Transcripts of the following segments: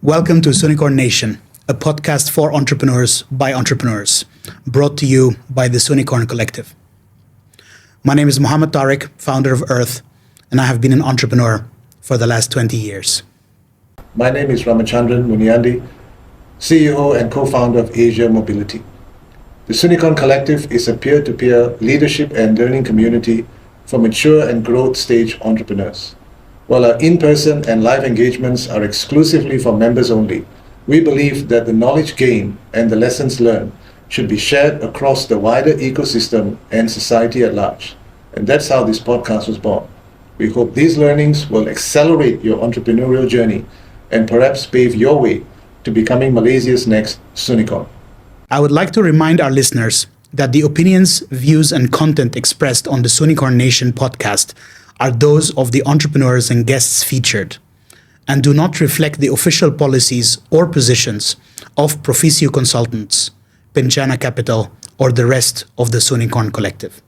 Welcome to Soonicorn Nation, a podcast for entrepreneurs by entrepreneurs, brought to you by the Soonicorn Collective. My name is Mohammed Tariq, founder of Earth, and I have been an entrepreneur for the last 20 years. My name is Ramachandran, Muniandy, CEO and co-founder of Asia Mobility. The Soonicorn Collective is a peer-to-peer leadership and learning community for mature and growth stage entrepreneurs. While our in-person and live engagements are exclusively for members only, we believe that the knowledge gained and the lessons learned should be shared across the wider ecosystem and society at large. And that's how this podcast was born. We hope these learnings will accelerate your entrepreneurial journey and perhaps pave your way to becoming Malaysia's next Soonicorn. I would like to remind our listeners that the opinions, views, and content expressed on the Soonicorn Nation podcast are those of the entrepreneurs and guests featured, and do not reflect the official policies or positions of Proficio Consultants, Penjana Capital, or the rest of the Soonicorn Collective.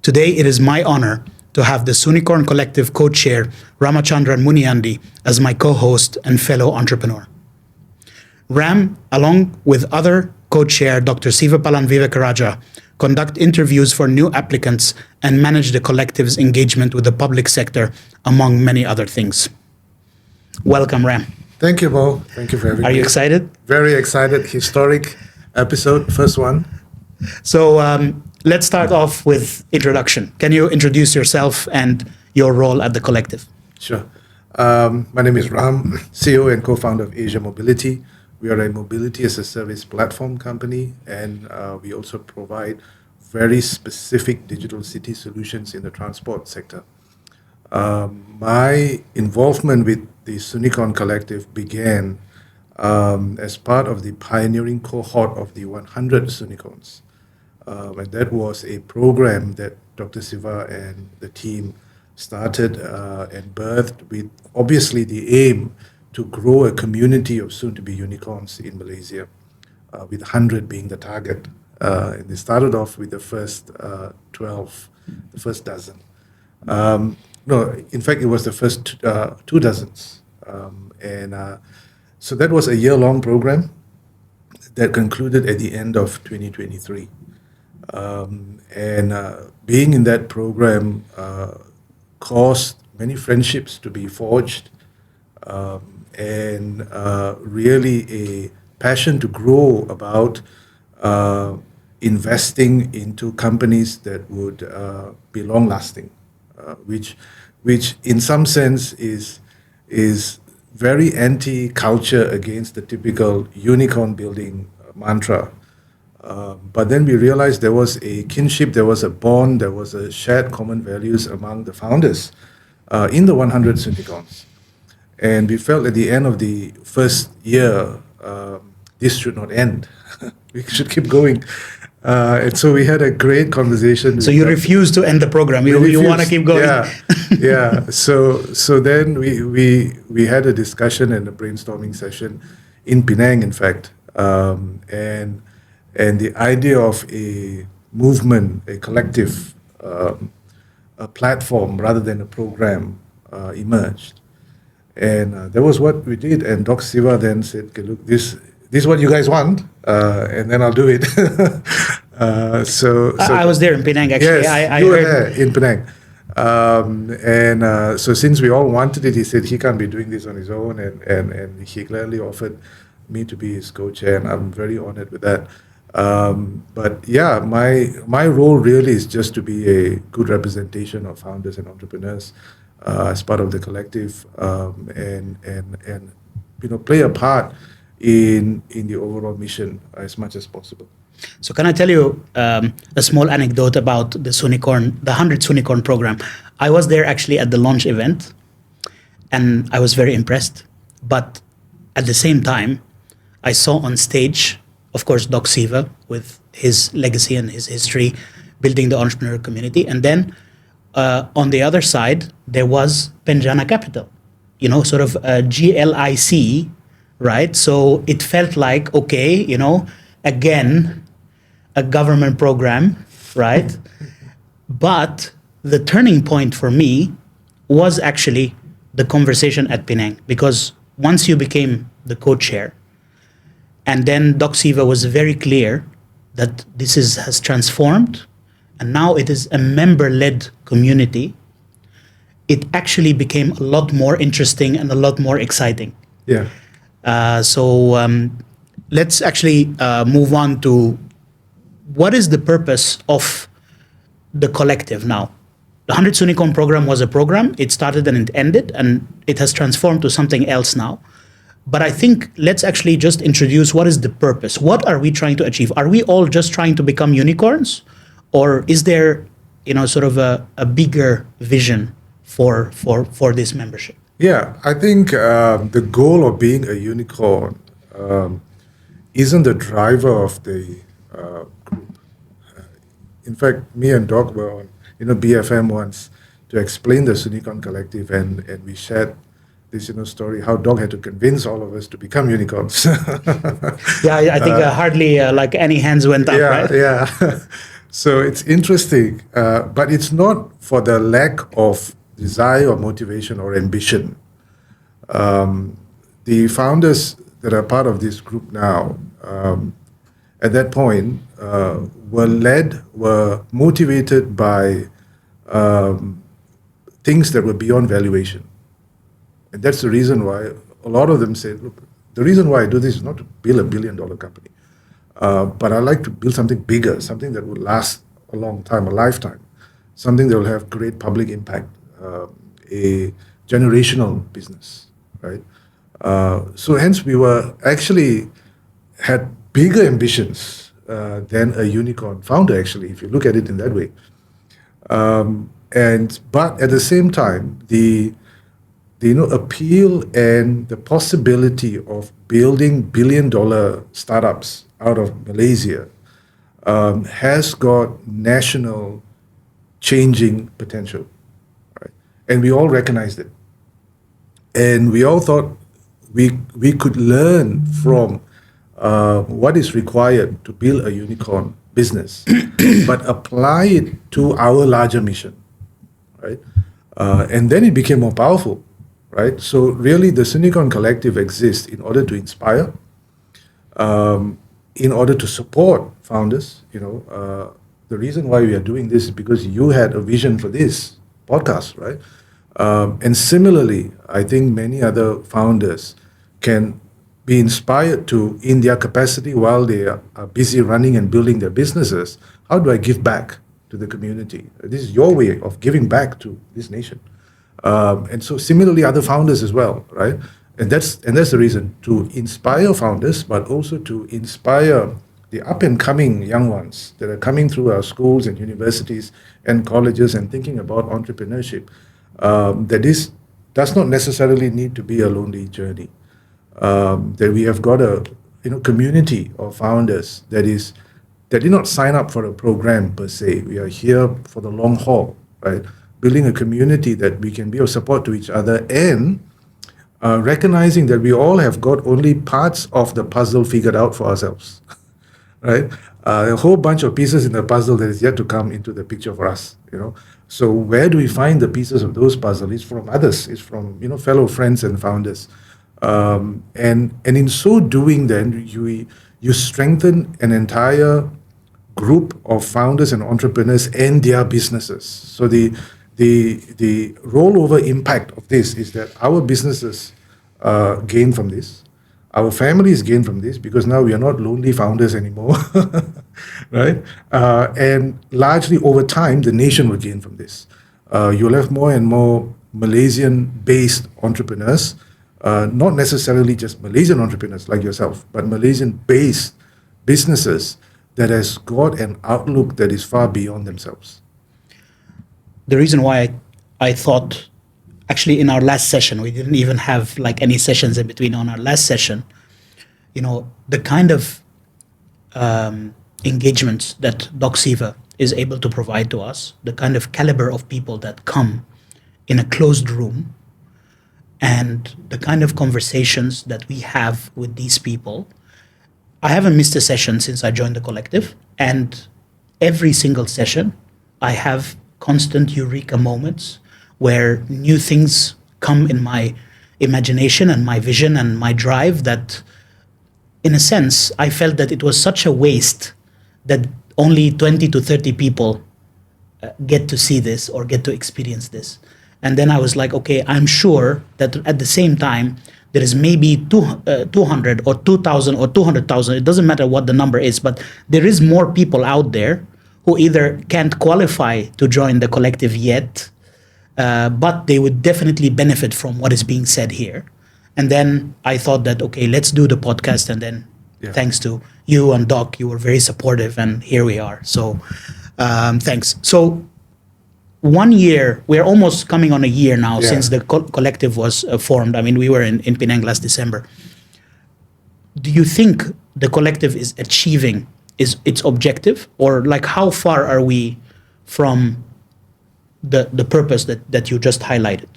Today, it is my honor to have the Soonicorn Collective co-chair Ramachandran Muniandy as my co-host and fellow entrepreneur. Ram, along with other co-chair Dr. Sivapalan Vivekaraja, conduct interviews for new applicants and manage the collective's engagement with the public sector, among many other things. Welcome, Ram. Thank you, Mo. Thank you for having me. Are you excited? Very excited. Historic episode, first one. So let's start off with introduction. Can you introduce yourself and your role at the collective? Sure. My name is Ram, CEO and co-founder of Asia Mobility. We are a mobility as a service platform company, and we also provide very specific digital city solutions in the transport sector. My involvement with the Soonicorn Collective began as part of the pioneering cohort of the 100 Soonicorns. And that was a program that Dr. Siva and the team started and birthed with obviously the aim to grow a community of soon-to-be unicorns in Malaysia, with 100 being the target. And they started off with the first 12, the first dozen. No, in fact, it was the first 2 dozens. So that was a year-long program that concluded at the end of 2023. Being in that program caused many friendships to be forged, and really a passion to grow about investing into companies that would be long-lasting, which in some sense is very anti-culture against the typical unicorn building mantra. But then we realized there was a kinship, there was a bond, there was a shared common values among the founders in the 100 Soonicorns. And we felt at the end of the first year, this should not end. We should keep going. And so we had a great conversation. So you refused to end the program. You want to keep going. Yeah. So then we had a discussion and a brainstorming session in Penang, in fact. And the idea of a movement, a collective, a platform rather than a program emerged. And that was what we did. And Doc Siva then said, okay, look, this is what you guys want, and then I'll do it. So I was there in Penang, actually. Yes, you were there in Penang. So since we all wanted it, he said he can't be doing this on his own, and he gladly offered me to be his co-chair, and I'm very honored with that. But yeah, my role really is just to be a good representation of founders and entrepreneurs as part of the collective, and play a part in the overall mission as much as possible. So can I tell you a small anecdote about the 100 Soonicorn program? I was there actually at the launch event, and I was very impressed. But at the same time, I saw on stage, of course, Doc Siva with his legacy and his history, building the entrepreneur community. And then on the other side, there was Penjana Capital, sort of GLIC, right? So it felt like, okay, again, a government program, right? But the turning point for me was actually the conversation at Penang, because once you became the co-chair, and then Doc Siva was very clear that has transformed, and now it is a member-led community, it actually became a lot more interesting and a lot more exciting. Yeah. Let's actually move on to what is the purpose of the collective now. The 100 Soonicorn program was a program. It started and it ended, and it has transformed to something else now. But I think let's actually just introduce what is the purpose. What are we trying to achieve? Are we all just trying to become unicorns? Or is there, sort of a bigger vision for this membership? Yeah, I think the goal of being a unicorn isn't the driver of the group. In fact, me and Doc were on BFM once to explain the Soonicorn Collective, and we shared this story how Doc had to convince all of us to become unicorns. Yeah, I think hardly like any hands went up, right? Yeah. So it's interesting, but it's not for the lack of desire or motivation or ambition. The founders that are part of this group now, at that point, were motivated by things that were beyond valuation. And that's the reason why a lot of them said, look, the reason why I do this is not to build a $1 billion company, but I like to build something bigger, something that will last a long time, a lifetime, something that will have great public impact, a generational business, right? So hence we were actually had bigger ambitions than a unicorn founder, actually, if you look at it in that way. But at the same time, the appeal and the possibility of building $1 billion startups out of Malaysia has got national changing potential, right? And we all recognized it. And we all thought we could learn from what is required to build a unicorn business, but apply it to our larger mission, right? And then it became more powerful, right? So really the Soonicorn Collective exists in order to inspire, in order to support founders. The reason why we are doing this is because you had a vision for this podcast, right? And similarly, I think many other founders can be inspired to, in their capacity while they are busy running and building their businesses, how do I give back to the community? This is your way of giving back to this nation. And so similarly, other founders as well, right? And that's the reason, to inspire founders, but also to inspire the up-and-coming young ones that are coming through our schools and universities and colleges and thinking about entrepreneurship. That this does not necessarily need to be a lonely journey. That we have got a community of founders that did not sign up for a program per se. We are here for the long haul, right? Building a community that we can be of support to each other, and recognizing that we all have got only parts of the puzzle figured out for ourselves, right? A whole bunch of pieces in the puzzle that is yet to come into the picture for us, So where do we find the pieces of those puzzles? It's from others. It's from fellow friends and founders. And in so doing, then you strengthen an entire group of founders and entrepreneurs and their businesses. So the rollover impact of this is that our businesses gain from this, our families gain from this, because now we are not lonely founders anymore, right? And largely over time, the nation will gain from this. You'll have more and more Malaysian-based entrepreneurs. Not necessarily just Malaysian entrepreneurs like yourself, but Malaysian-based businesses that has got an outlook that is far beyond themselves. The reason why I thought, actually in our last session, we didn't even have like any sessions in between. On our last session, the kind of engagements that Doc Siva is able to provide to us, the kind of caliber of people that come in a closed room, and the kind of conversations that we have with these people. I haven't missed a session since I joined the collective, and every single session I have constant eureka moments where new things come in imagination and my vision and my drive that, in a sense, I felt that it was such a waste that only 20 to 30 people get to see this or get to experience this. And then I was like, okay, I'm sure that at the same time, there is maybe 200 or 2,000 or 200,000. It doesn't matter what the number is, but there is more people out there who either can't qualify to join the collective yet, but they would definitely benefit from what is being said here. And then I thought that, okay, let's do the podcast. And then thanks to you and Doc, you were very supportive, and here we are. So thanks. So 1 year, we're almost coming on a year now since the collective was formed. I mean, we were in Penang last December. Do you think the collective is achieving its objective? Or like how far are we from the purpose that you just highlighted?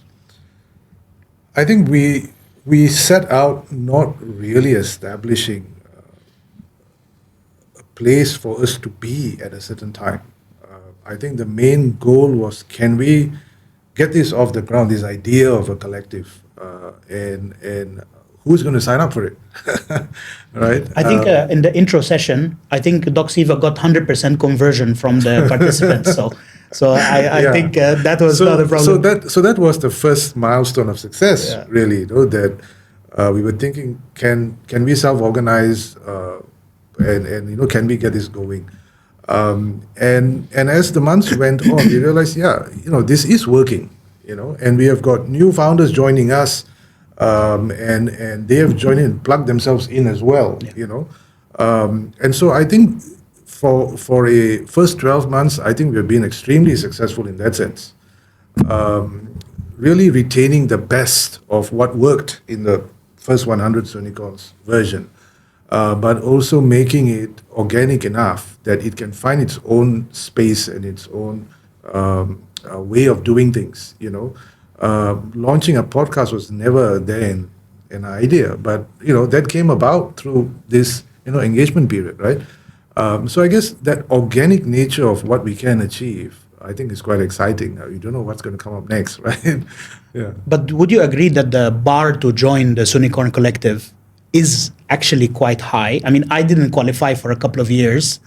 I think we set out not really establishing a place for us to be at a certain time. I think the main goal was, can we get this off the ground, this idea of a collective, and who's going to sign up for it, right? I think in the intro session, I think Doc Siva got 100% conversion from the participants. So I think that was not a problem. So that was the first milestone of success, really, that we were thinking, can we self-organize, and can we get this going? And as the months went on, we realized, this is working, and we have got new founders joining us, and they have joined in, plugged themselves in as well, and so I think for a first 12 months, I think we've been extremely successful in that sense, really retaining the best of what worked in the first 100 Soonicorns version. But also making it organic enough that it can find its own space and its own way of doing things. Launching a podcast was never then an idea, but that came about through this engagement period, right? So I guess that organic nature of what we can achieve, I think, is quite exciting. You don't know what's going to come up next, right? But would you agree that the bar to join the Soonicorn Collective is actually quite high? I mean, I didn't qualify for a couple of years,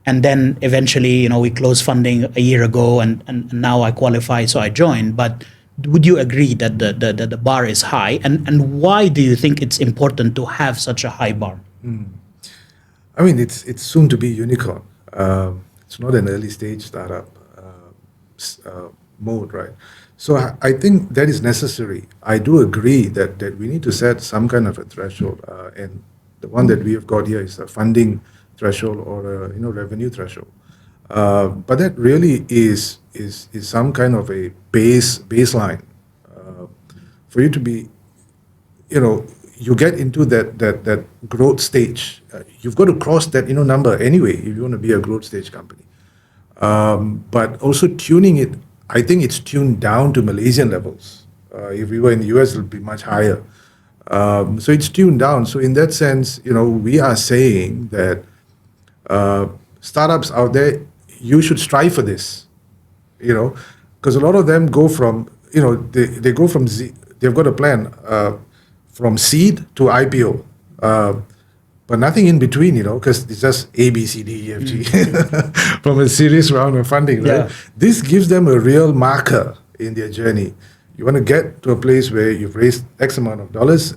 and then eventually, we closed funding a year ago, and now I qualify, so I joined. But would you agree that the bar is high, and why do you think it's important to have such a high bar? I mean, it's soon to be unicorn. It's not an early stage startup mode, right? So I think that is necessary. I do agree that we need to set some kind of a threshold, and the one that we have got here is a funding threshold or a revenue threshold. But that really is some kind of a baseline for you to be, you get into that growth stage. You've got to cross that number anyway if you want to be a growth stage company. But also tuning it. I think it's tuned down to Malaysian levels. If we were in the US, it would be much higher. So it's tuned down. So in that sense, we are saying that startups out there, you should strive for this, because a lot of them go from, they go from they've got a plan from seed to IPO. But nothing in between, because it's just A, B, C, D, E, F, G from a serious round of funding, right? This gives them a real marker in their journey. You want to get to a place where you've raised X amount of dollars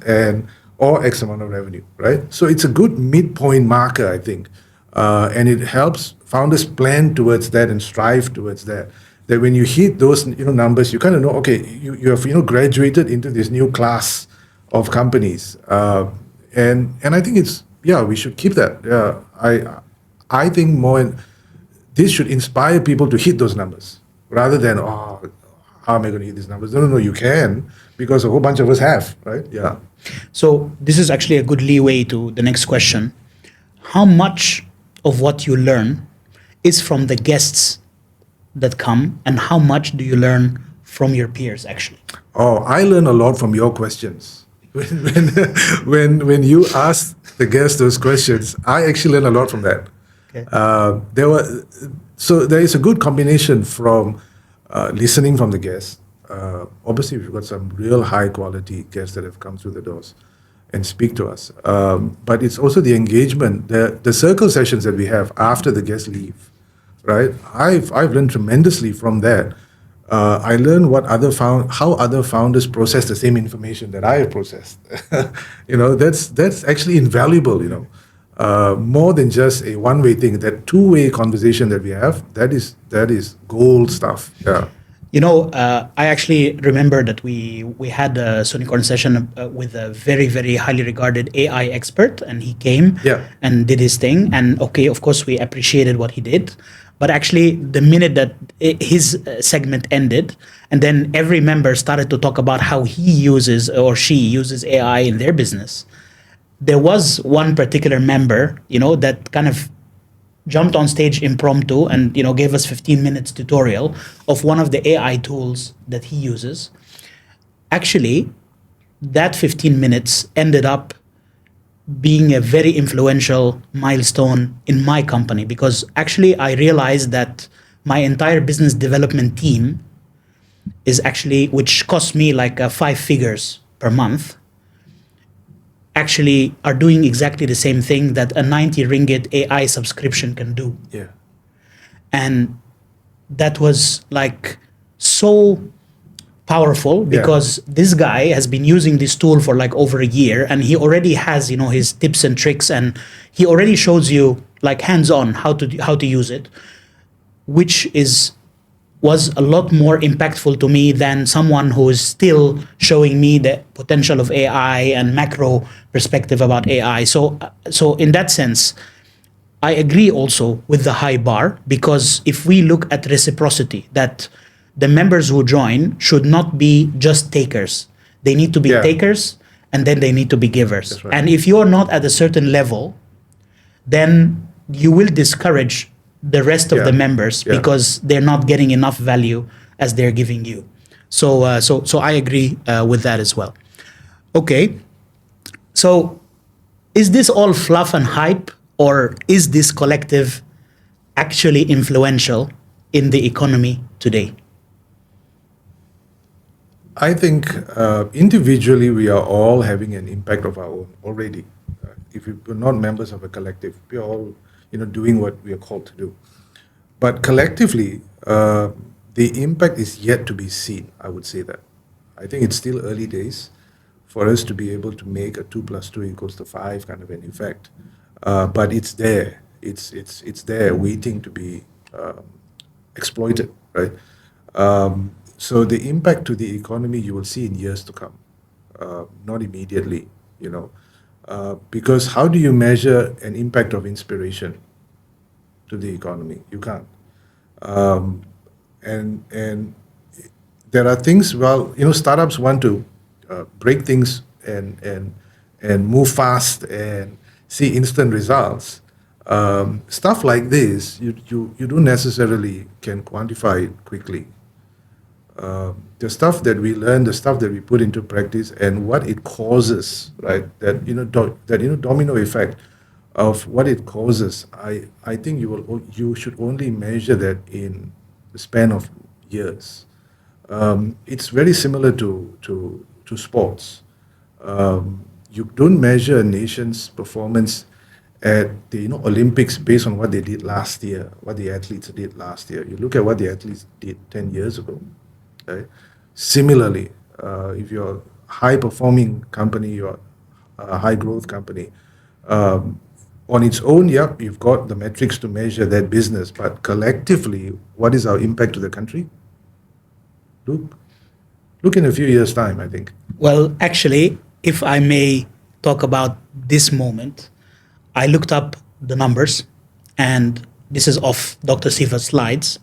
or X amount of revenue, right? So it's a good midpoint marker, I think. And it helps founders plan towards that and strive towards that. That when you hit those numbers, you kind of know, okay, you have graduated into this new class of companies. And I think it's, we should keep that. I think this should inspire people to hit those numbers rather than, how am I going to hit these numbers? No, you can, because a whole bunch of us have, right? Yeah. So this is actually a good leeway to the next question. How much of what you learn is from the guests that come, and how much do you learn from your peers, actually? Oh, I learn a lot from your questions. When you ask the guests those questions, I actually learn a lot from that. Okay. There is a good combination from listening from the guests, obviously we've got some real high quality guests that have come through the doors and speak to us. But it's also the engagement, the circle sessions that we have after the guests leave, right? I've learned tremendously from that. I learned how other founders process the same information that I have processed. That's actually invaluable. More than just a one-way thing. That two-way conversation that we have, that is gold stuff. Yeah. I actually remember that we had a Soonicorn session with a very, very highly regarded AI expert, and he came and did his thing. And okay, of course, we appreciated what he did. But actually, the minute that his segment ended, and then every member started to talk about how he uses or she uses AI in their business, there was one particular member, that kind of jumped on stage impromptu and gave us 15 minutes tutorial of one of the AI tools that he uses. Actually, that 15 minutes ended up being a very influential milestone in my company, because actually I realized that my entire business development team is actually, which cost me like 5 figures per month, actually are doing exactly the same thing that a 90 ringgit AI subscription can do. Yeah. And that was like so powerful, because this guy has been using this tool for like over a year, and he already has his tips and tricks, and he already shows you like hands-on how to use it, which was a lot more impactful to me than someone who is still showing me the potential of AI and macro perspective about AI. So in that sense, I agree also with the high bar, because if we look at reciprocity, that the members who join should not be just takers. They need to be takers, and then they need to be givers. That's right. And if you're not at a certain level, then you will discourage the rest of the members, because they're not getting enough value as they're giving you. So I agree with that as well. Okay, so is this all fluff and hype, or is this collective actually influential in the economy today? I think individually we are all having an impact of our own already. If we're not members of a collective, we're all doing what we are called to do. But collectively, the impact is yet to be seen, I would say that. I think it's still early days for us to be able to make a 2 + 2 = 5 kind of an effect. But it's there. It's there waiting to be exploited, right? So the impact to the economy you will see in years to come, not immediately, because how do you measure an impact of inspiration to the economy? You can't. And there are things, startups want to break things and move fast and see instant results. Stuff like this, you don't necessarily can quantify it quickly. The stuff that we learn, the stuff that we put into practice, and what it causes, right? That domino effect of what it causes. I think you should only measure that in the span of years. It's very similar to sports. You don't measure a nation's performance at the Olympics based on what they did last year, what the athletes did last year. You look at what the athletes did 10 years ago. Right? Similarly, if you're a high-performing company, you're a high-growth company, on its own, you've got the metrics to measure that business, but collectively, what is our impact to the country? Look in a few years' time, I think. Well, actually, if I may talk about this moment, I looked up the numbers, and this is off Dr. Siva's slides.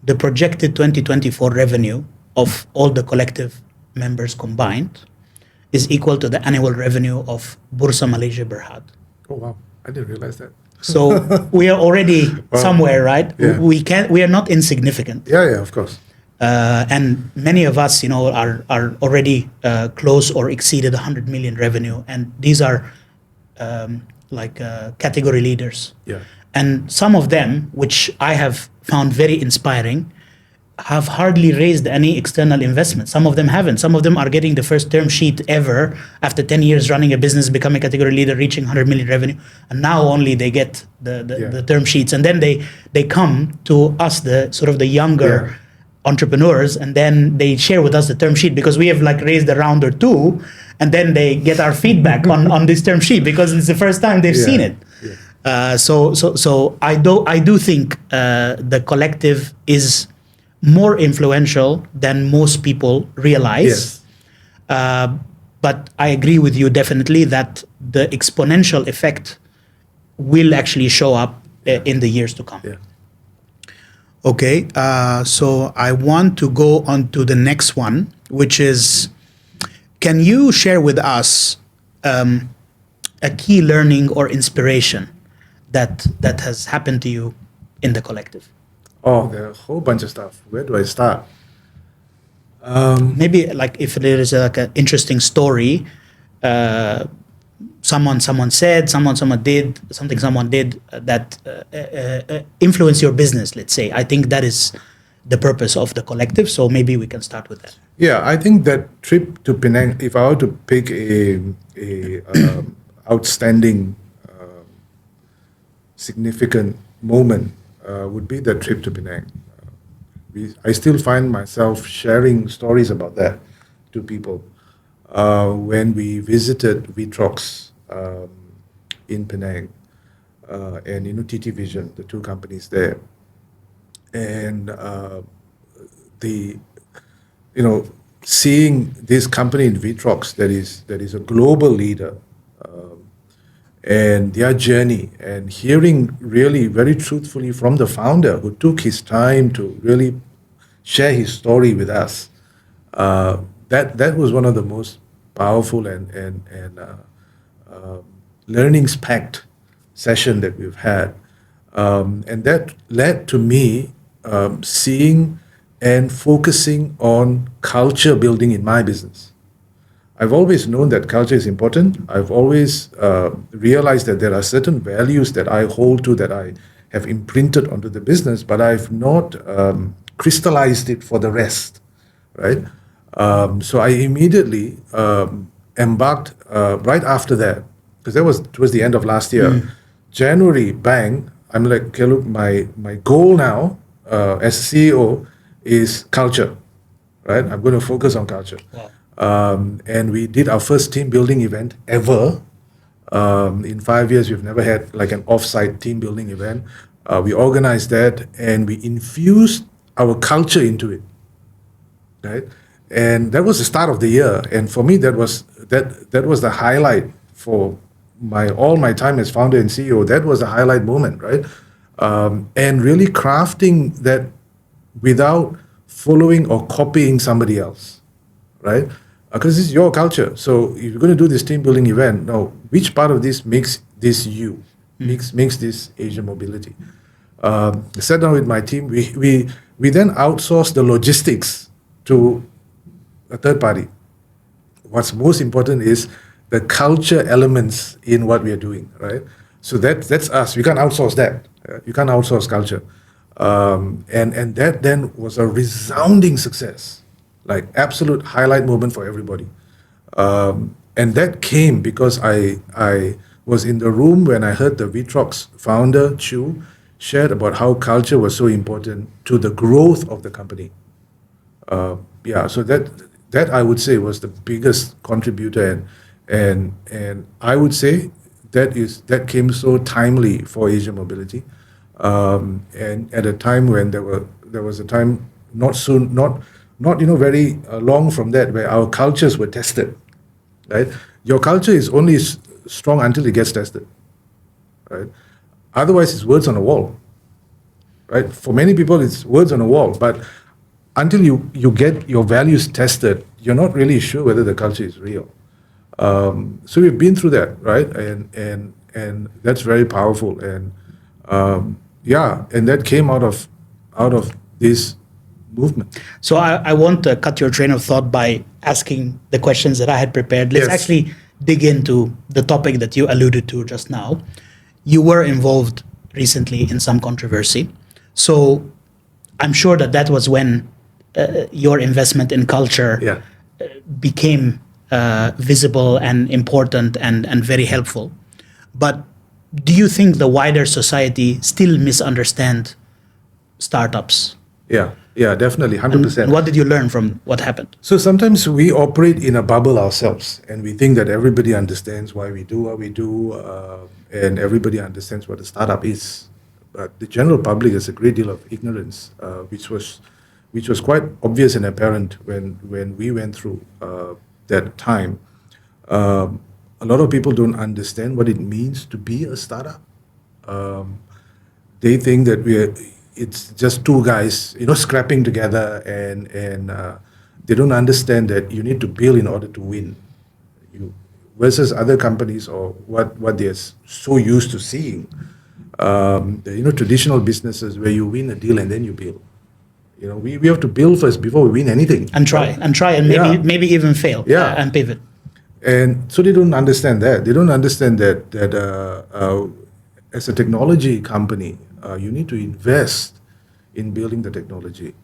The projected 2024 revenue of all the collective members combined is equal to the annual revenue of Bursa Malaysia Berhad. Oh wow, I didn't realize that. So we are already somewhere, right? Yeah. We are not insignificant. Yeah, of course. And many of us, are already close or exceeded 100 million revenue, and these are category leaders. Yeah. And some of them, which I have found very inspiring, have hardly raised any external investment. Some of them haven't. Some of them are getting the first term sheet ever after 10 years running a business, becoming a category leader, reaching 100 million revenue. And now only they get the term sheets. And then they come to us, the sort of the younger entrepreneurs, and then they share with us the term sheet because we have like raised a round or two, and then they get our feedback on this term sheet because it's the first time they've seen it. So I do think the collective is more influential than most people realize. But I agree with you definitely that the exponential effect will actually show up in the years to come. Okay, so I want to go on to the next one, which is, can you share with us a key learning or inspiration that has happened to you in the collective? Oh, there are a whole bunch of stuff. Where do I start? Maybe like if there is like an interesting story, someone said, someone did something, someone did that influence your business, let's say. I think that is the purpose of the collective. So maybe we can start with that. Yeah, I think that trip to Penang, if I were to pick a outstanding, significant moment, would be the trip to Penang. I still find myself sharing stories about that to people. When we visited Vitrox in Penang and TT Vision, the two companies there, and seeing this company in Vitrox that is a global leader, and their journey, and hearing really very truthfully from the founder who took his time to really share his story with us. That was one of the most powerful and learnings-packed session that we've had. And that led to me seeing and focusing on culture building in my business. I've always known that culture is important. I've always realized that there are certain values that I hold to, that I have imprinted onto the business, but I've not crystallized it for the rest, right? So I immediately embarked right after that, because that was towards the end of last year. January, bang, I'm like, okay, look, my goal now as CEO is culture, right? I'm going to focus on culture. Wow. And we did our first team building event ever. In 5 years, we've never had like an off-site team building event. We organized that and we infused our culture into it, right? And that was the start of the year. And for me, that was the highlight for all my time as founder and CEO. That was the highlight moment, right? And really crafting that without following or copying somebody else, right? Because this is your culture. So if you're going to do this team building event, now which part of this makes this you, makes this Asian mobility? I sat down with my team. We then outsourced the logistics to a third party. What's most important is the culture elements in what we are doing, right? So that's us. We can't outsource that. You can't outsource culture. And that then was a resounding success, like absolute highlight moment for everybody. And that came because I was in the room when I heard the Vitrox founder, Chu, shared about how culture was so important to the growth of the company. So that I would say was the biggest contributor, and I would say that came so timely for Asia mobility, and at a time when there was a time not very long from that where our cultures were tested, right? Your culture is only strong until it gets tested, right? Otherwise, it's words on a wall, right? For many people, it's words on a wall, but until you get your values tested, you're not really sure whether the culture is real. So we've been through that, right? And that's very powerful. And and that came out of this movement. So I want to cut your train of thought by asking the questions that I had prepared. Let's actually dig into the topic that you alluded to just now. You were involved recently in some controversy. So I'm sure that was when your investment in culture Yeah. became visible and important and very helpful. But do you think the wider society still misunderstand startups? Yeah, definitely, And 100%. what did you learn from what happened? So sometimes we operate in a bubble ourselves, and we think that everybody understands why we do what we do, and everybody understands what a startup is. But the general public has a great deal of ignorance, which was quite obvious and apparent when we went through that time. A lot of people don't understand what it means to be a startup. They think that it's just two guys, scrapping together, and they don't understand that you need to build in order to win. Versus other companies, or what they're so used to seeing, traditional businesses where you win a deal and then you build. We have to build first before we win anything. And try and maybe even fail. Yeah. And pivot. And so they don't understand that. They don't understand that as a technology company, you need to invest in building the technology.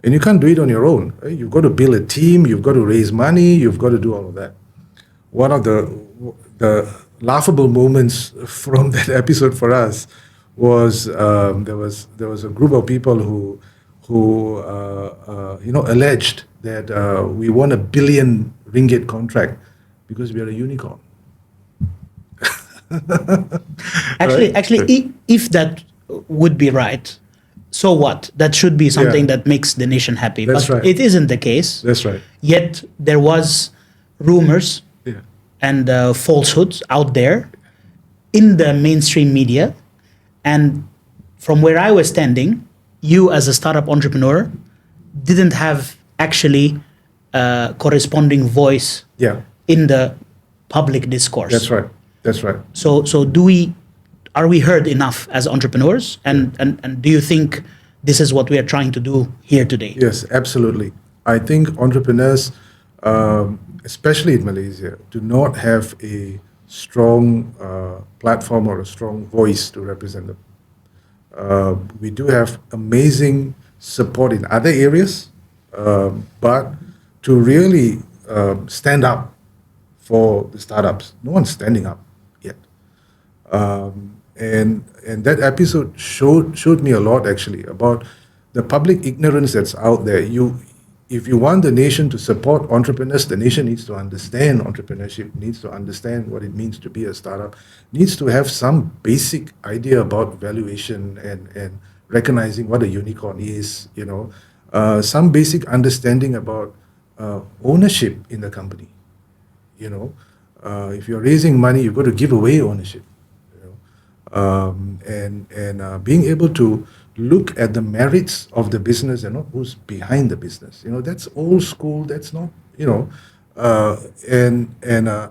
And you can't do it on your own. Right? You've got to build a team, you've got to raise money, you've got to do all of that. One of the laughable moments from that episode for us was there was a group of people who alleged that we won a 1 billion ringgit contract because we are a unicorn. Actually, if that would be right, so what? That should be something that makes the nation happy. That's but right. It isn't the case. That's right. Yet there was rumors and falsehoods out there in the mainstream media. And from where I was standing, you as a startup entrepreneur didn't have actually corresponding voice in the public discourse. That's right. So are we heard enough as entrepreneurs? And do you think this is what we are trying to do here today? Yes, absolutely. I think entrepreneurs, especially in Malaysia, do not have a strong platform or a strong voice to represent them. We do have amazing support in other areas, but to really stand up for the startups, no one's standing up yet. And that episode showed me a lot, actually, about the public ignorance that's out there. If you want the nation to support entrepreneurs, the nation needs to understand entrepreneurship, needs to understand what it means to be a startup, needs to have some basic idea about valuation and recognizing what a unicorn is, some basic understanding about ownership in the company. If you're raising money, you've got to give away ownership. And being able to look at the merits of the business and not who's behind the business. That's old school. That's not, and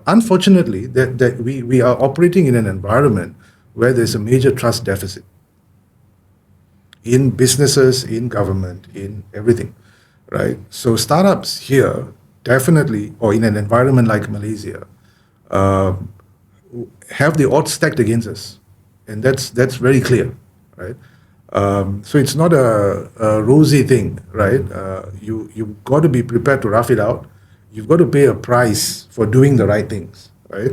unfortunately that we are operating in an environment where there's a major trust deficit in businesses, in government, in everything, right? So startups here definitely, or in an environment like Malaysia, have the odds stacked against us. And that's very clear, right? So it's not a rosy thing, right? You've got to be prepared to rough it out. You've got to pay a price for doing the right things, right?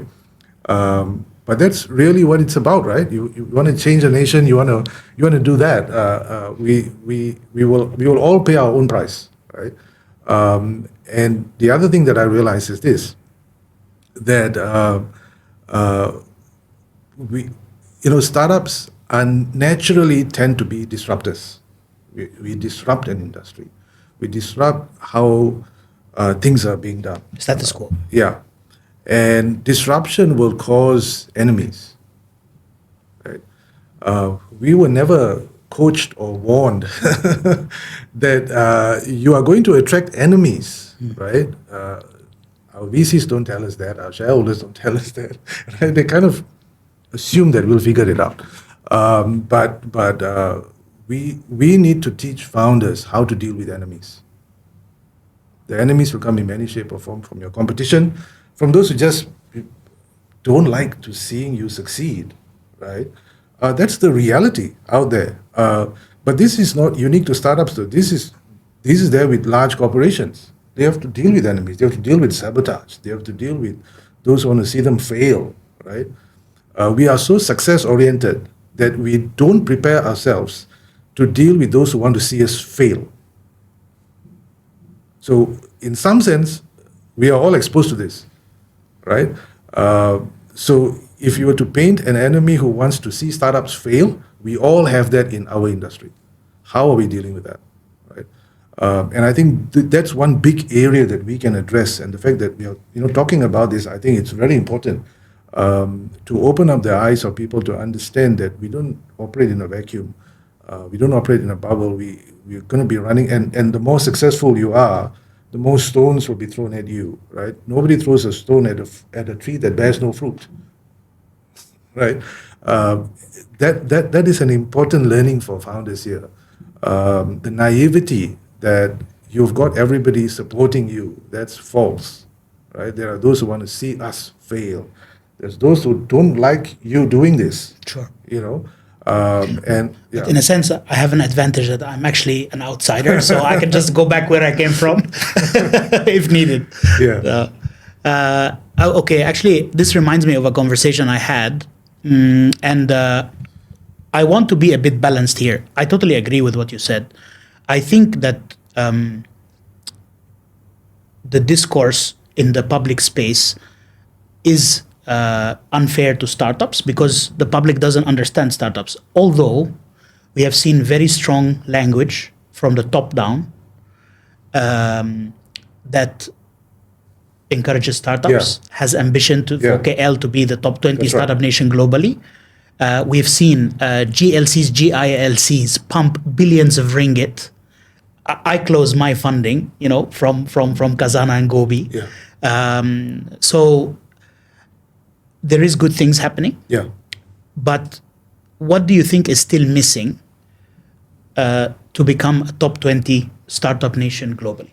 But that's really what it's about, right? You want to change a nation. You want to do that. We will all pay our own price, right? And the other thing that I realize is this: that startups naturally tend to be disruptors. We disrupt an industry. We disrupt how things are being done. Status quo. Yeah. And disruption will cause enemies. Right? We were never coached or warned that you are going to attract enemies, right? Our VCs don't tell us that. Our shareholders don't tell us that. Right? They kind of assume that we'll figure it out. But we need to teach founders how to deal with enemies. The enemies will come in many shape or form, from your competition, from those who just don't like to seeing you succeed, right? That's the reality out there. But this is not unique to startups, though. This is there with large corporations. They have to deal with enemies. They have to deal with sabotage. They have to deal with those who want to see them fail, right? We are so success-oriented that we don't prepare ourselves to deal with those who want to see us fail. So, in some sense, we are all exposed to this, right? So, if you were to paint an enemy who wants to see startups fail, we all have that in our industry. How are we dealing with that, right? And I think that's one big area that we can address. And the fact that we are, talking about this, I think it's very important to open up the eyes of people to understand that we don't operate in a vacuum. We don't operate in a bubble. We're going to be running, and the more successful you are, the more stones will be thrown at you, right? Nobody throws a stone at a tree that bears no fruit, right? That is an important learning for founders here. The naivety that you've got everybody supporting you, that's false, right? There are those who want to see us fail. There's those who don't like you doing this. Sure. And yeah. In a sense, I have an advantage that I'm actually an outsider, so I can just go back where I came from if needed. Yeah. Okay, actually, this reminds me of a conversation I had, and I want to be a bit balanced here. I totally agree with what you said. I think that the discourse in the public space is unfair to startups because the public doesn't understand startups. Although we have seen very strong language from the top down that encourages startups, has ambition for KL to be the top 20 That's startup right. nation globally. We've seen GLCs, GILCs pump billions of ringgit. I close my funding, from Kazana and Gobi. Yeah. So there is good things happening. Yeah. But what do you think is still missing to become a top 20 startup nation globally?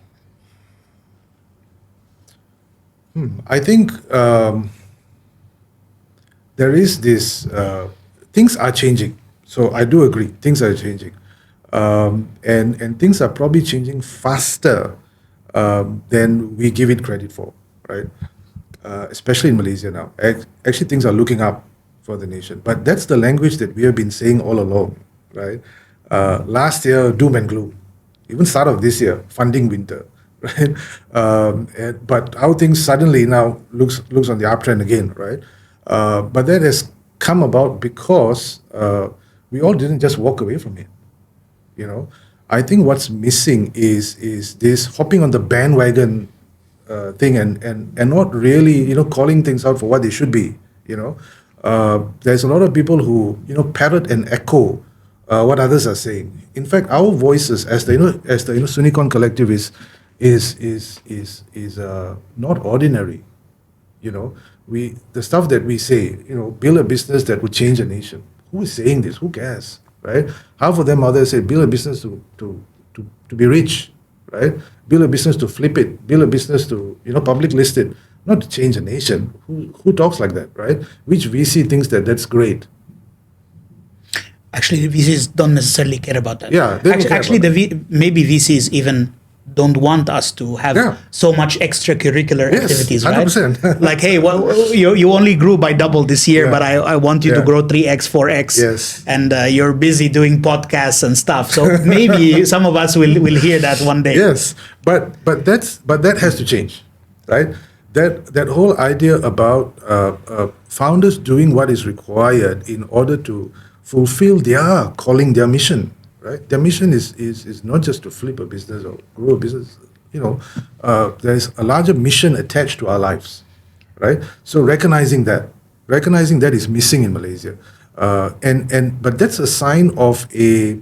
I think there is this, things are changing. So I do agree, things are changing. And things are probably changing faster than we give it credit for, right? Especially in Malaysia now. Actually, things are looking up for the nation. But that's the language that we have been saying all along, right? Last year, doom and gloom. Even start of this year, funding winter, right? But how things suddenly now looks on the uptrend again, right? But that has come about because we all didn't just walk away from it. I think what's missing is this hopping on the bandwagon thing and not really calling things out for what they should be. There's a lot of people who parrot and echo what others are saying. In fact, our voices as the Soonicorn Collective is not ordinary. The stuff that we say, build a business that would change a nation. Who is saying this? Who cares, right? Half of them others say build a business to be rich, right? Build a business to flip it. Build a business to public list it, not to change a nation. Who talks like that, right? Which VC thinks that's great? Actually, the VCs don't necessarily care about that. Yeah, they don't care actually, about maybe VCs even don't want us to have so much extracurricular activities, 100%. right? Like, hey, well, you only grew by double this year, but I want you to grow 3x, 4x. Yes. And you're busy doing podcasts and stuff. So maybe some of us will hear that one day. Yes, but that has to change, right? That whole idea about founders doing what is required in order to fulfill their calling, their mission. Right? Their mission is not just to flip a business or grow a business. There's a larger mission attached to our lives, right? So recognizing that is missing in Malaysia, but that's a sign of a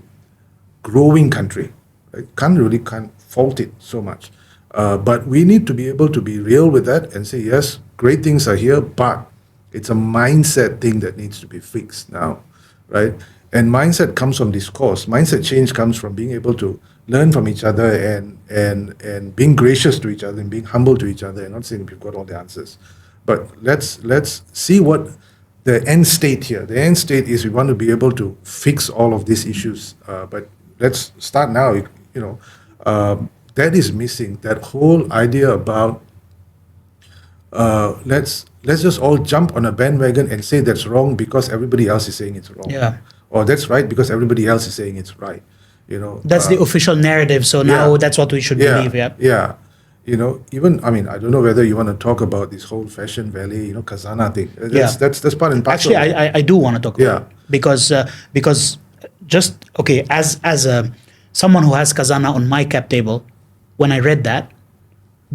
growing country. Right? Can't fault it so much, but we need to be able to be real with that and say yes, great things are here, but it's a mindset thing that needs to be fixed now, right? And mindset comes from discourse. Mindset change comes from being able to learn from each other and being gracious to each other and being humble to each other and not saying we've got all the answers. But let's see what the end state here. The end state is we want to be able to fix all of these issues, but let's start now. That is missing. That whole idea about let's just all jump on a bandwagon and say that's wrong because everybody else is saying it's wrong. Yeah. Or that's right because everybody else is saying it's right. That's the official narrative. So now that's what we should believe. Yeah. Yeah. Even, I mean, I don't know whether you want to talk about this whole Fashion Valley, Khazanah thing. That's part and parcel. Actually, I do want to talk about it because just, okay, as someone who has Khazanah on my cap table, when I read that,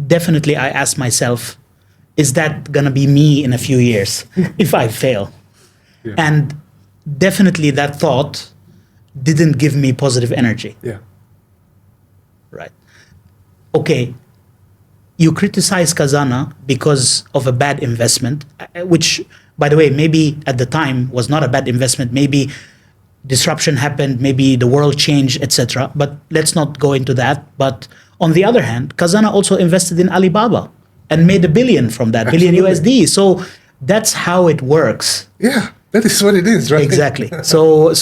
definitely I asked myself, is that going to be me in a few years if I fail? Yeah. And definitely that thought didn't give me positive energy. Yeah. Right. Okay. You criticize Khazanah because of a bad investment, which, by the way, maybe at the time was not a bad investment. Maybe disruption happened, maybe the world changed, etc. But let's not go into that. But on the other hand, Khazanah also invested in Alibaba and made $1 billion from that, Absolutely. billion USD. So that's how it works. Yeah, that is what it is, right? Exactly. So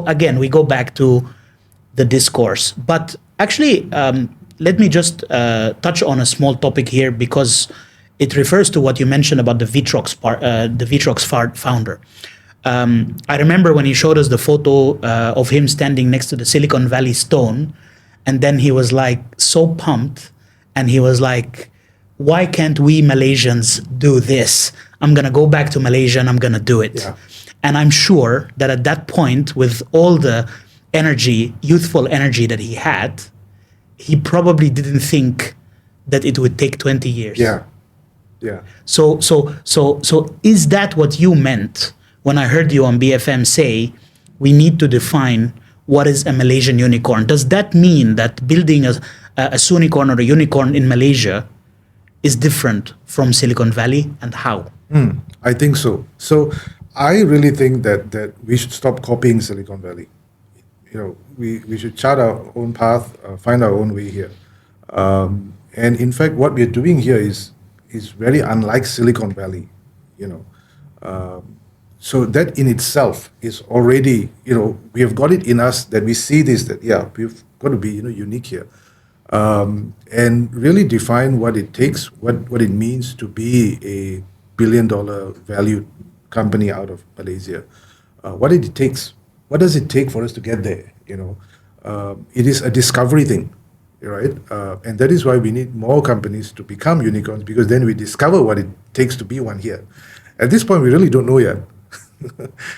again, we go back to the discourse. But actually, let me just touch on a small topic here because it refers to what you mentioned about the Vitrox founder. I remember when he showed us the photo of him standing next to the Silicon Valley stone, and then he was like so pumped, and he was like, why can't we Malaysians do this? I'm going to go back to Malaysia and I'm going to do it. Yeah. And I'm sure that at that point, with all the energy, youthful energy that he had, he probably didn't think that it would take 20 years. Yeah. Yeah. So is that what you meant when I heard you on BFM say we need to define what is a Malaysian unicorn? Does that mean that building a Soonicorn or a unicorn in Malaysia is different from Silicon Valley, and how? I think so. So I really think that we should stop copying Silicon Valley. We should chart our own path, find our own way here. And in fact, what we're doing here is very unlike Silicon Valley. So that in itself is already, we have got it in us that we see this, that we've got to be unique here. And really define what it takes, what it means to be a $1 billion valued company out of Malaysia. What it takes, what does it take for us to get there? It is a discovery thing, right? And that is why we need more companies to become unicorns, because then we discover what it takes to be one here. At this point, we really don't know yet,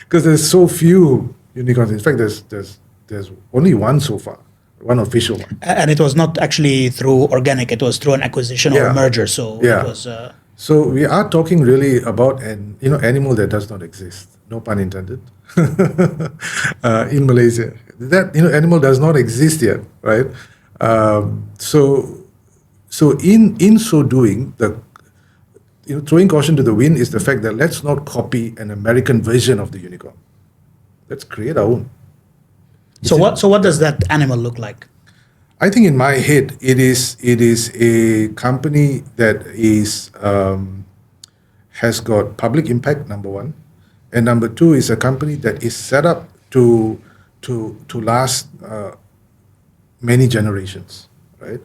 because there's so few unicorns. In fact, there's only one so far. One official one. And it was not actually through organic, it was through an acquisition or a merger. So it was... So we are talking really about an animal that does not exist, no pun intended, in Malaysia. That animal does not exist yet, right? So in so doing, throwing caution to the wind is the fact that let's not copy an American version of the unicorn. Let's create our own. So what does that animal look like? I think in my head, it is a company that is has got public impact, number one, and number two is a company that is set up to last many generations, right?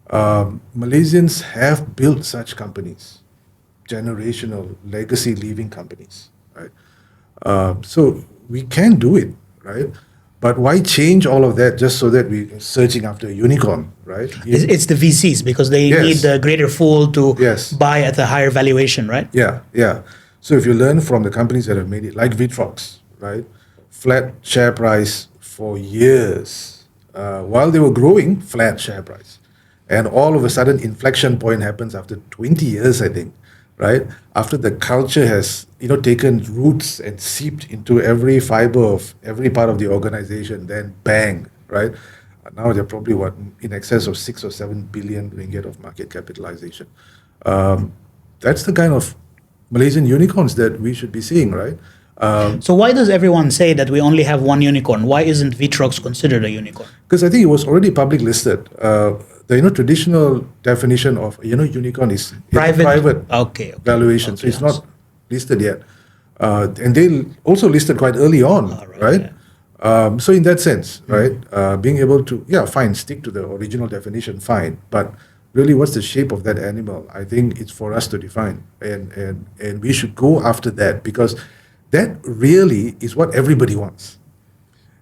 Malaysians have built such companies, generational legacy leaving companies, right? So we can do it, right? But why change all of that just so that we're searching after a unicorn, right? It's the VCs, because they need the greater fool to buy at a higher valuation, right? Yeah. So if you learn from the companies that have made it, like Vitrox, right? Flat share price for years. While they were growing, flat share price. And all of a sudden, inflection point happens after 20 years, I think, right? After the culture has taken roots and seeped into every fiber of every part of the organization, then bang, right? Now they're probably in excess of 6 or 7 billion ringgit of market capitalization. That's the kind of Malaysian unicorns that we should be seeing, right? So why does everyone say that we only have one unicorn? Why isn't Vitrox considered a unicorn? Because I think it was already public listed. The traditional definition of unicorn is private valuation. So it's not listed yet. And they also listed quite early on, right? So in that sense, right, being able to, fine, stick to the original definition, fine, but really what's the shape of that animal? I think it's for us to define, and we should go after that, because that really is what everybody wants.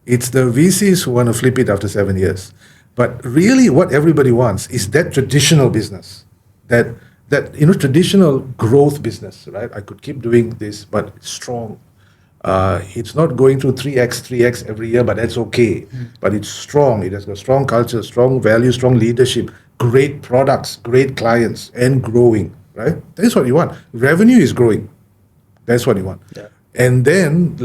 It's the VCs who want to flip it after 7 years. But really what everybody wants is that traditional business, that traditional growth business, right? I could keep doing this, but it's strong. It's not going through 3x every year, but that's okay. But it's strong. It has got strong culture, strong values, strong leadership, great products, great clients, and growing, right? That's what you want. Revenue is growing. That's what you want. Yeah. And then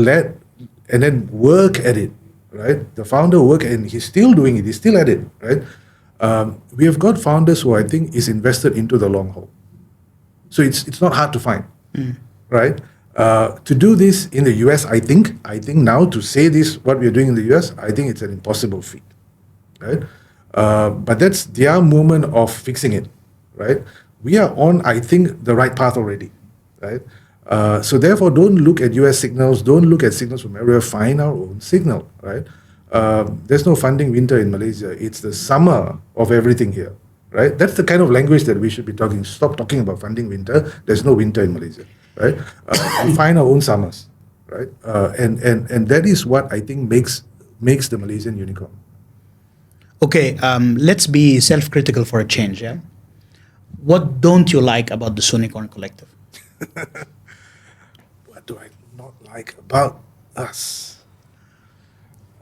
work at it, right? The founder work, and he's still doing it. He's still at it, right? We have got founders who I think is invested into the long haul. So it's not hard to find, right? To do this in the US, I think now to say this, what we're doing in the US, I think it's an impossible feat, right? But that's their moment of fixing it, right? We are on, I think, the right path already, right? So therefore, don't look at US signals, don't look at signals from everywhere, find our own signal, right? There's no funding winter in Malaysia. It's the summer of everything here, right? That's the kind of language that we should be talking. Stop talking about funding winter. There's no winter in Malaysia, right? We find our own summers, right? And that is what I think makes the Malaysian unicorn. Okay, let's be self-critical for a change, yeah? What don't you like about the Soonicorn Collective? What do I not like about us?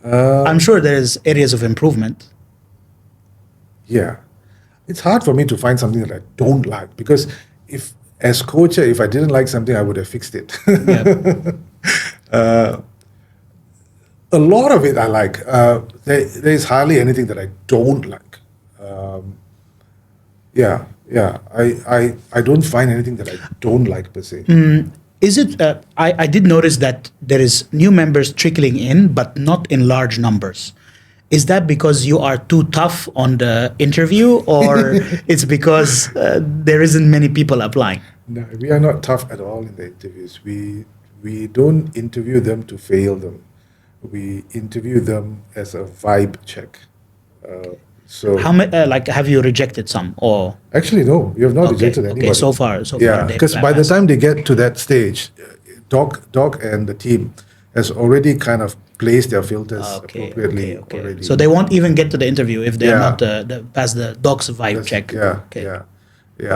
I'm sure there's areas of improvement. Yeah. It's hard for me to find something that I don't like, because as coach, if I didn't like something, I would have fixed it. Yeah. A lot of it I like. There is hardly anything that I don't like. I don't find anything that I don't like per se. Is it? I did notice that there is new members trickling in, but not in large numbers. Is that because you are too tough on the interview, or it's because there isn't many people applying? No, we are not tough at all in the interviews. We don't interview them to fail them. We interview them as a vibe check. So How many? Have you rejected some, or? actually, no, we have not rejected anybody. Okay, so far. Yeah, because by the time they get to that stage, Doc and the team has already kind of placed their filters appropriately already. So they won't even get to the interview if they're Yeah. not past the doc's vibe check. Yeah.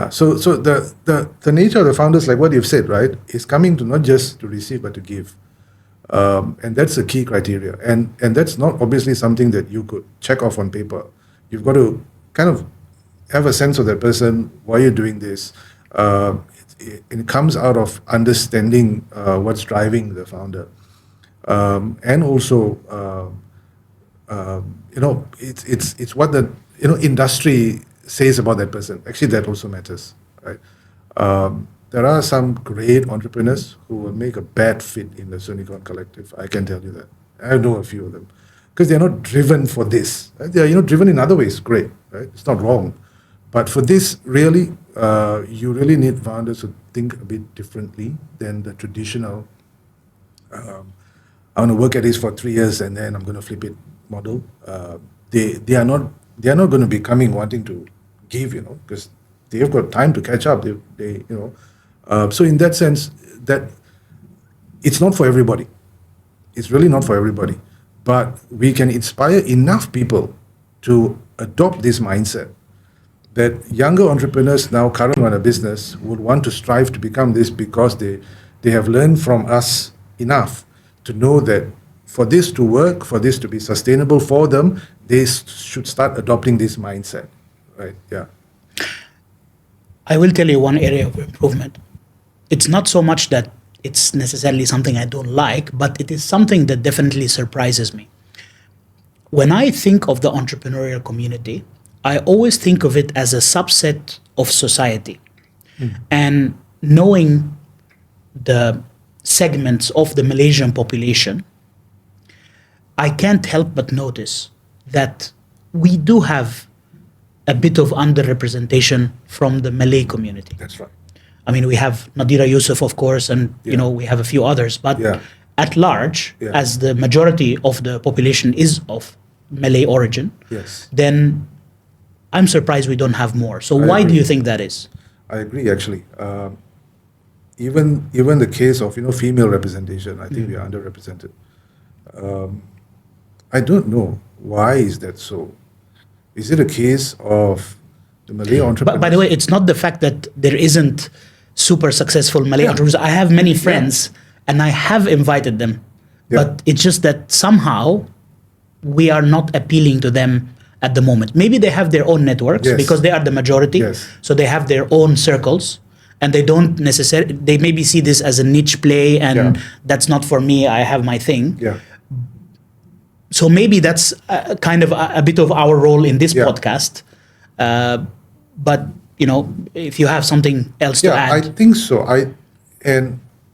So the nature of the founders, like what you've said, right, is coming to not just to receive but to give, and that's the key criteria. And that's not obviously something that you could check off on paper. You've got to kind of have a sense of that person. Why you're doing this. It comes out of understanding what's driving the founder, and also it's what the industry says about that person. Actually, that also matters, right? There are some great entrepreneurs who will make a bad fit in the Soonicorn Collective. I can tell you that. I know a few of them, because they're not driven for this. Right? They're driven in other ways. Great, right? It's not wrong, but for this, really, you really need founders who think a bit differently than the traditional. I want to work at this for 3 years and then I'm going to flip it model. They are not going to be coming wanting to give, because they've got time to catch up. So in that sense, that it's not for everybody. It's really not for everybody. But we can inspire enough people to adopt this mindset that younger entrepreneurs now current on a business would want to strive to become this, because they have learned from us enough to know that for this to work, for this to be sustainable for them, they should start adopting this mindset, right? Yeah. I will tell you one area of improvement. It's not so much that it's necessarily something I don't like, but it is something that definitely surprises me. When I think of the entrepreneurial community, I always think of it as a subset of society. And knowing the segments of the Malaysian population, I can't help but notice that we do have a bit of underrepresentation from the Malay community. That's right. I mean, we have Nadira Yusuf, of course, and we have a few others. But at large, Yeah. as the majority of the population is of Malay origin, Yes. then I'm surprised we don't have more. So I why do agree. you think that is? I agree, actually. Even the case of female representation, I think we are underrepresented. I don't know why is that so. Is it a case of the Malay entrepreneurs? But by the way, it's not the fact that there isn't super successful Malay Yeah. entrepreneurs. I have many friends and I have invited them, Yeah. but it's just that somehow we are not appealing to them at the moment. Maybe they have their own networks Yes. because they are the majority. Yes. So they have their own circles and they don't necessarily, they maybe see this as a niche play and Yeah. that's not for me. I have my thing. Yeah. So maybe that's kind of a bit of our role in this Yeah. podcast. But if you have something else to Yeah, I add, think so.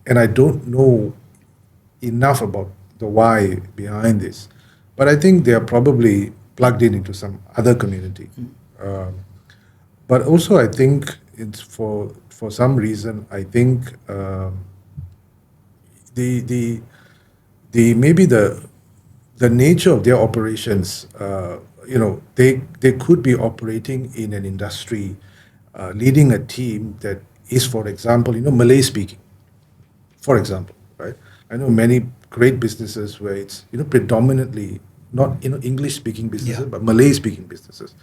And I don't know enough about the why behind this, but I think they are probably plugged in into some other community. But also, I think it's for some reason. I think the maybe the nature of their operations. They could be operating in an industry, leading a team that is, for example, Malay speaking. For example, right? I know many great businesses where it's predominantly not English speaking businesses, Yeah. but Malay speaking businesses.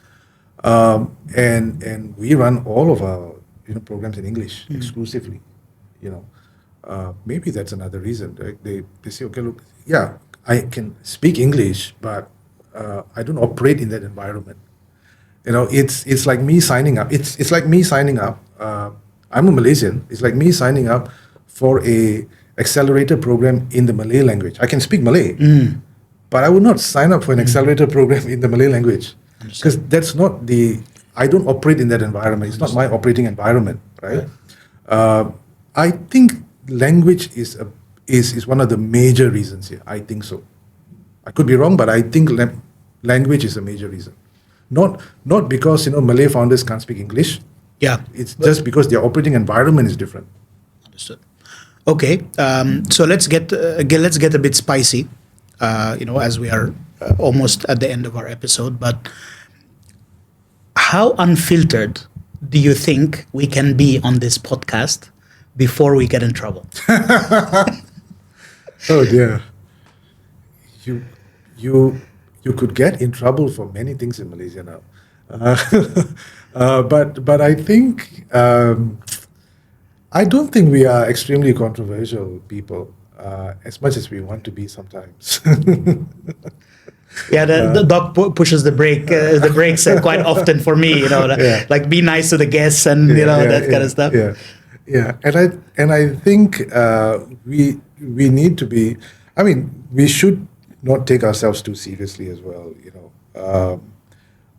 And we run all of our programs in English exclusively. Maybe that's another reason. Right? They say, okay, look, yeah, I can speak English, but I don't operate in that environment. It's like me signing up. It's like me signing up. I'm a Malaysian. It's like me signing up for a accelerator program in the Malay language. I can speak Malay, but I would not sign up for an accelerator program in the Malay language because that's not I don't operate in that environment. It's not my operating environment, right? I think language is one of the major reasons here. I think so. I could be wrong, but I think language is a major reason. Not because Malay founders can't speak English. yeah, It's just because their operating environment is different. understood. Okay, so let's get a bit spicy, as we are almost at the end of our episode. But how unfiltered do you think we can be on this podcast before we get in trouble? Oh dear. You could get in trouble for many things in Malaysia now. But I think I don't think we are extremely controversial people, as much as we want to be sometimes. Yeah, the dog pushes the brakes quite often for me. Yeah. Like be nice to the guests and that kind of stuff. Yeah, and I think we need to be. I mean, we should not take ourselves too seriously as well.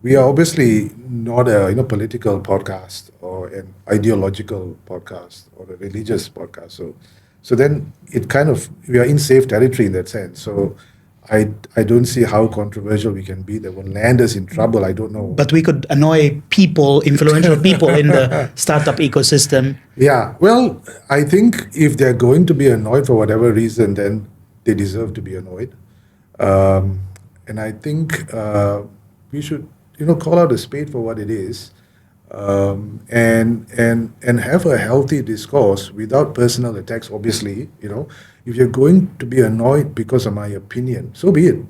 We are obviously not a political podcast or an ideological podcast or a religious podcast. So then it kind of, we are in safe territory in that sense. So I don't see how controversial we can be that will land us in trouble. I don't know. But we could annoy people, influential people in the startup ecosystem. Yeah, well, I think if they're going to be annoyed for whatever reason, then they deserve to be annoyed. And I think we should, call out a spade for what it is, and have a healthy discourse without personal attacks. Obviously, if you're going to be annoyed because of my opinion, so be it.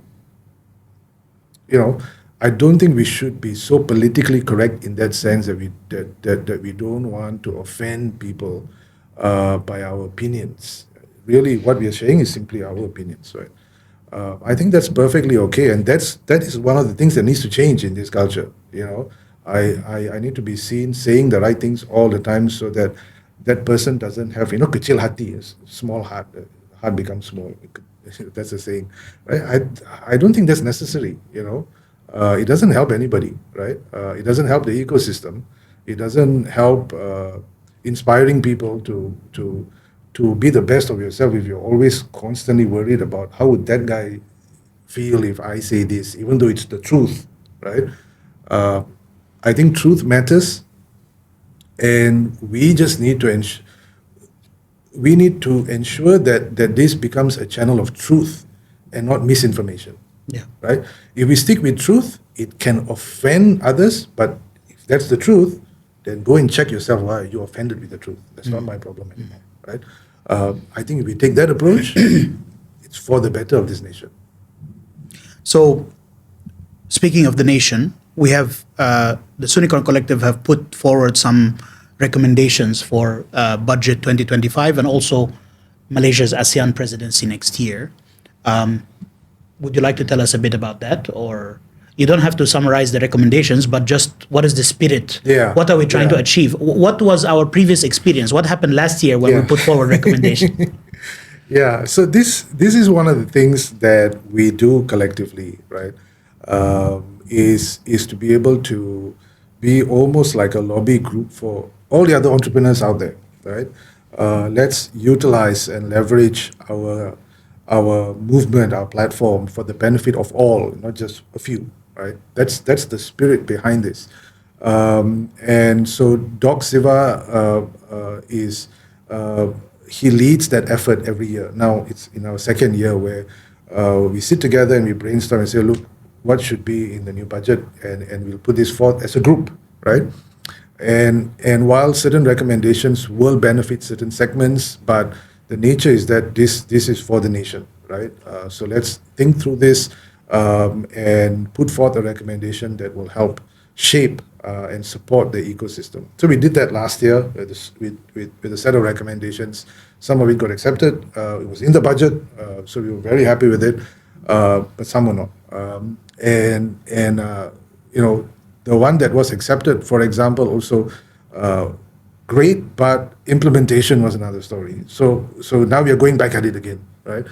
I don't think we should be so politically correct in that sense that we don't want to offend people by our opinions. Really, what we are saying is simply our opinions, right? I think that's perfectly okay, and that is one of the things that needs to change in this culture. I need to be seen saying the right things all the time, so that that person doesn't have kecil hati, small heart. Heart becomes small. That's a saying, right? I don't think that's necessary. It doesn't help anybody, right? It doesn't help the ecosystem. It doesn't help inspiring people to be the best of yourself if you're always constantly worried about how would that guy feel if I say this, even though it's the truth, right? I think truth matters, and we just need to ensure we need to ensure that this becomes a channel of truth and not misinformation. Yeah. Right? If we stick with truth, it can offend others, but if that's the truth, then go and check yourself why you're offended with the truth. That's not my problem anymore. Right? I think if we take that approach, it's for the better of this nation. So, speaking of the nation, we have the Soonicorn Collective have put forward some recommendations for budget 2025 and also Malaysia's ASEAN presidency next year. Would you like to tell us a bit about that? Or you don't have to summarize the recommendations, but just what is the spirit? Yeah. What are we trying to achieve? What was our previous experience? What happened last year when we put forward recommendations? Yeah, so this is one of the things that we do collectively, right? Is to be able to be almost like a lobby group for all the other entrepreneurs out there, right? Let's utilize and leverage our movement, our platform for the benefit of all, not just a few, right? That's the spirit behind this. And so Doc Siva is he leads that effort every year. Now it's in our second year where we sit together and we brainstorm and say, look, what should be in the new budget, and we'll put this forth as a group, right? And while certain recommendations will benefit certain segments, but the nature is that this is for the nation, right? So let's think through this and put forth a recommendation that will help shape and support the ecosystem. So we did that last year with a set of recommendations. Some of it got accepted. It was in the budget, so we were very happy with it, but some were not. The one that was accepted, for example, also great, but implementation was another story. So now we are going back at it again, right?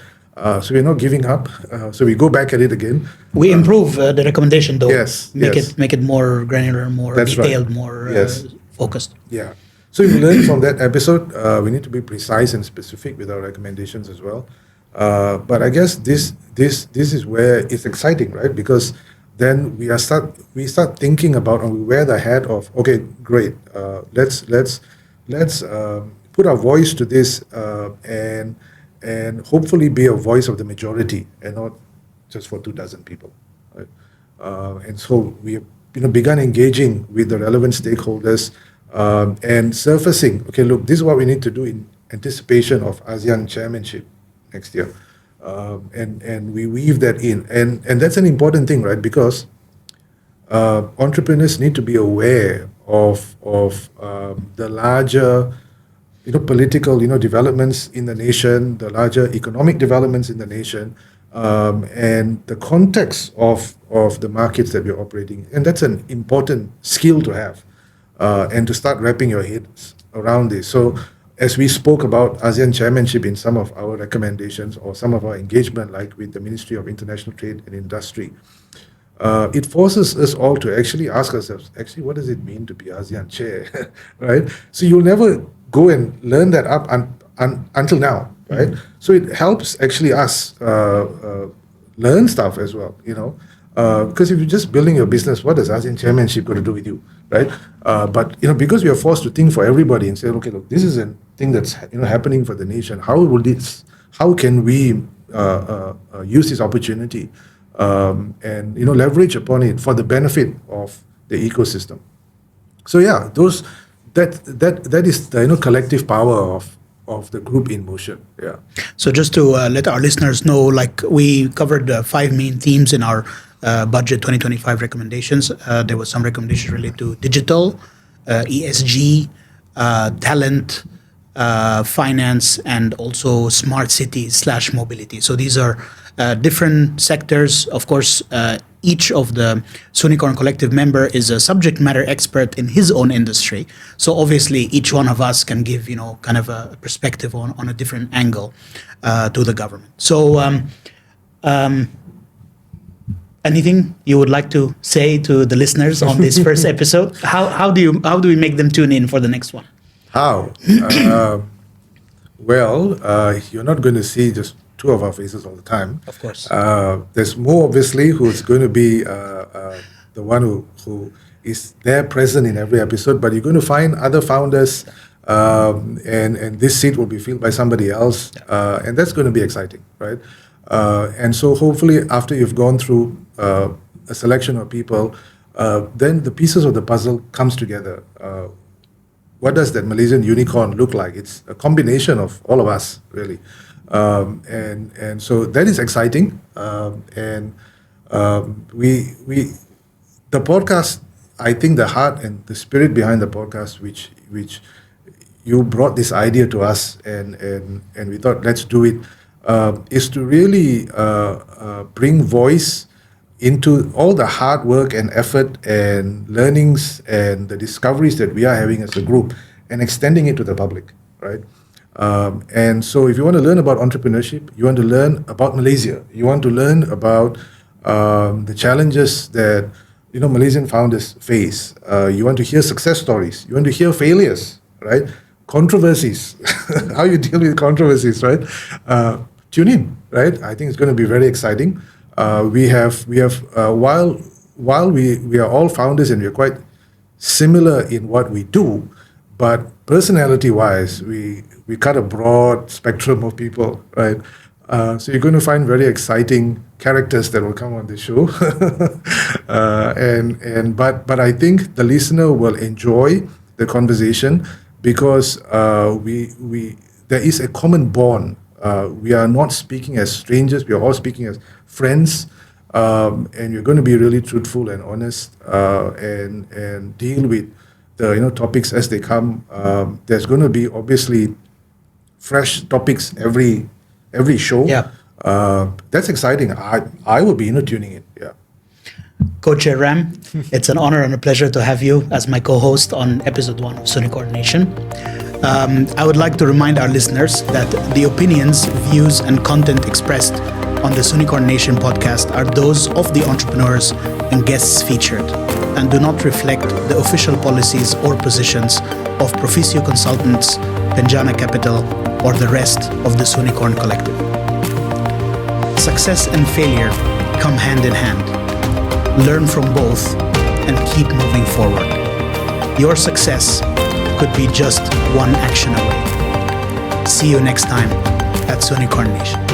So we're not giving up. So we go back at it again. We improve the recommendation, though. Yes, Make it more granular, more That's detailed, right. more focused. Yeah. So we learned from that episode. We need to be precise and specific with our recommendations as well. But I guess this is where it's exciting, right? Because then we start thinking about, and we wear the hat of, okay, great. Let's put our voice to this and hopefully be a voice of the majority and not just for 24 people. Right? And so we have begun engaging with the relevant stakeholders and surfacing, okay, look, this is what we need to do in anticipation of ASEAN chairmanship next year. And we weave that in. And that's an important thing, right? Because entrepreneurs need to be aware of the larger political developments in the nation, the larger economic developments in the nation, and the context of the markets that we're operating. And that's an important skill to have, and to start wrapping your heads around this. So as we spoke about ASEAN chairmanship in some of our recommendations or some of our engagement, like with the Ministry of International Trade and Industry, it forces us all to actually ask ourselves, actually, what does it mean to be ASEAN chair, right? So you'll never go and learn that up until now, right? Mm-hmm. So it helps actually us learn stuff as well, because if you're just building your business, what does ASEAN chairmanship got to do with you, right? But because we are forced to think for everybody and say, okay, look, this is a thing that's happening for the nation. How can we use this opportunity and leverage upon it for the benefit of the ecosystem? So yeah, that is the collective power of the group in motion. Yeah. So just to let our listeners know, like we covered 5 main themes in our budget 2025 recommendations. There was some recommendations related to digital, ESG, talent, finance, and also smart cities / mobility. So these are different sectors. Of course, each of the Soonicorn Collective member is a subject matter expert in his own industry. So obviously, each one of us can give, kind of a perspective on a different angle to the government. So anything you would like to say to the listeners on this first episode? How do we make them tune in for the next one? How? You're not going to see just 2 of our faces all the time. Of course. There's Mo, obviously, who's going to be the one who is there present in every episode, but you're going to find other founders and this seat will be filled by somebody else, and that's going to be exciting, right? And so hopefully after you've gone through a selection of people, then the pieces of the puzzle comes together. What does that Malaysian unicorn look like? It's a combination of all of us, really. And so that is exciting. And the podcast, I think the heart and the spirit behind the podcast, which you brought this idea to us, and we thought, let's do it, is to really bring voice into all the hard work and effort and learnings and the discoveries that we are having as a group, and extending it to the public, right? And so if you want to learn about entrepreneurship, you want to learn about Malaysia, you want to learn about the challenges that Malaysian founders face, you want to hear success stories, you want to hear failures, right? Controversies, how you deal with controversies, right? Tune in, right? I think it's going to be very exciting. We have while we are all founders and we're quite similar in what we do, but personality-wise, we cut a broad spectrum of people, right? So you're going to find very exciting characters that will come on the show, but I think the listener will enjoy the conversation because there is a common bond. We are not speaking as strangers; we are all speaking as friends, and you're going to be really truthful and honest, and deal with the topics as they come. There's going to be obviously fresh topics every show. Yeah. That's exciting. I will be tuning in. Yeah. Co-Chair Ram, it's an honor and a pleasure to have you as my co-host on episode 1 of Soonicorn Nation. I would like to remind our listeners that the opinions, views, and content expressed on the Soonicorn Nation podcast are those of the entrepreneurs and guests featured, and do not reflect the official policies or positions of Proficio Consultants, Penjana Capital, or the rest of the Soonicorn Collective. Success and failure come hand in hand. Learn from both and keep moving forward. Your success could be just one action away. See you next time at Soonicorn Nation.